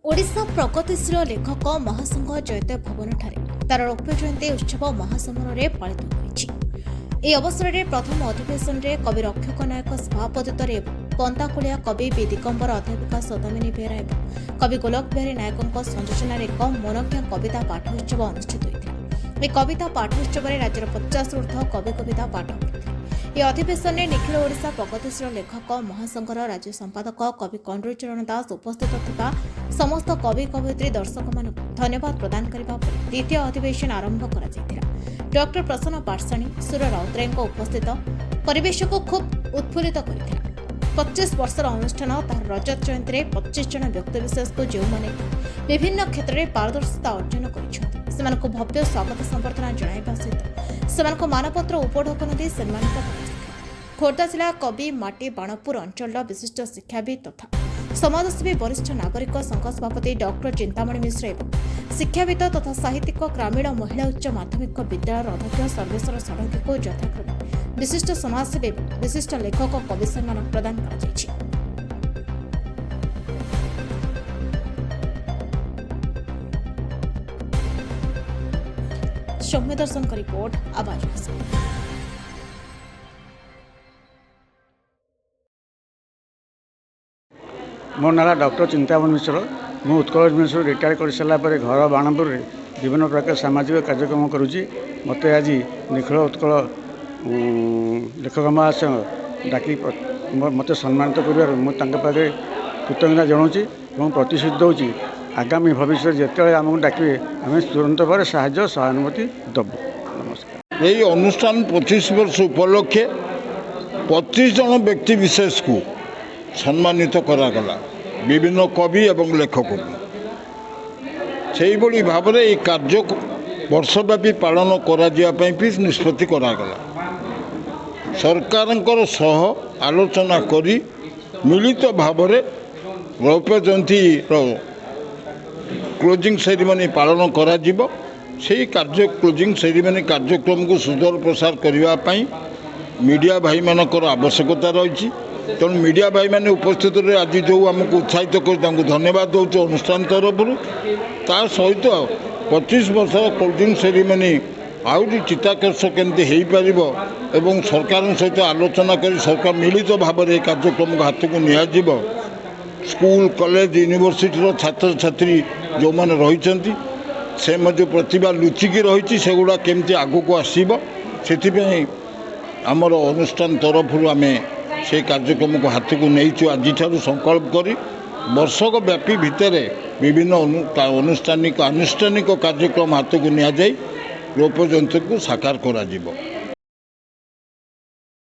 ओडिशा प्रगतिशील लेखक महासंघ जयदेव भवन तार रौप्य जयंती उत्सव महासमर पालित होती। अवसर में प्रथम अधिवेशन में कवि रक्षक नायक सभापति पंताकुलिया कवि बी दिगंबर अध्यापिका सदामिनी बेहरा और कवि गोलक बिहारी नायकों संयोजन एक मनोज्ञ कविता पाठ उत्सव अनुष्ठित होता। यह कविता पाठ उत्सव में राज्यर 50 ऊर्ध्व कवि कविता पाठ होता। यह अधिवेशन में निखिल ओडिशा प्रगतिशील लेखक महासंघर राज्य संपादक कवि कंडूचरण दास उपस्थित थिबा समस्त कवि कवयित्री दर्शक मान धन्यवाद प्रदान करने द्वितीय अधिवेशन आरंभ कर डॉक्टर प्रसन्न पाठशाणी सुर राउतराय उपस्थित परिवेश को खूब उत्फुल्लित कर 25 वर्षर अनुष्ठान तार रजत जयंती में 25 जन व्यक्तिविशेष को जो मैंने विभिन्न क्षेत्र में पारदर्शिता अर्जन कर भव्य स्वागत संबर्धना जणाइबा सहित से मानपत्र उपढौकन दे सम्मानित खोर्धा जिला कवि माटी बाणपुर अंचल विशिष्ट शिक्षाविद तथा समाजसेवी वरिष्ठ नागरिक संघ सभापति डॉक्टर चिंतामणि मिश्र और शिक्षाविद तथा साहित्यिक ग्रामीण महिला उच्च माध्यमिक विद्यालय अध्यक्ष सर्वेश्वर षडंगी को यथाक्रमे विशिष्ट समाजसेवी विशिष्ट लेखक कवि सम्मान प्रदान कर सौम्य दर्शन का रिपोर्ट आवाज। मो ना डॉक्टर चिंतामणि मिश्र मु उत्कल यूनिवर्सिटी रिटायर कर सारापर घर बाणपुर विभिन्न प्रकार सामाजिक कार्यक्रम करुँची। मत आज निखिल उत्कल लेखक महाशय डाक मत सम्मानित कर मुझे कृतज्ञता जनाऊँगी और प्रतिश्रुति दूँ आगामी भविष्य जिते आमको डाके आम तुरंत भाव साहाय्य सहानुभूति देवु। नमस्कार। यही अनुष्ठान 25 वर्ष उपलक्षे 25 जन व्यक्ति विशेष को सम्मानित करागला विभिन्न कवि एवं लेखक से भाव में ये कार्य वर्षव्यापी पालन कर निष्पत्ति करागला। सरकार सह आलोचना करी मिलित भाव में रौप्य जयंती क्लोजिंग सेरिमनी पालन करा जीवो। से कार्य क्लोजिंग सेरिमनी कार्यक्रम को सुदूर प्रसार करने मीडिया भाई मानकर आवश्यकता रही। तेणु मीडिया भाई मैंने उपस्थित रहे आज जो आमको उत्साहित कर धन्यवाद दूँ अनुष्ठान तरफ ता सहित 25 वर्ष क्लोजिंग सेरिमनी आहरी चित्ताकर्षक केमती हो पार एवं सरकार सहित आलोचना कर सरकार मिलित भाव में कार्यक्रम हाथ को नियाजिब। स्कूल कॉलेज यूनिवर्सिटी छात्र छात्री जो मैंने रही से प्रतिभा लुचिकी रही से गुड़ा केमती आग को आसब से आमर अनुष्ठान तरफ आम से कार्यक्रम को हाथ को नहीं आज संकल्प कर वर्षक व्यापी भितर विभिन्न अनुष्ठानिक कार्यक्रम हाथ को नि रौप्य जयंती को साकार करा।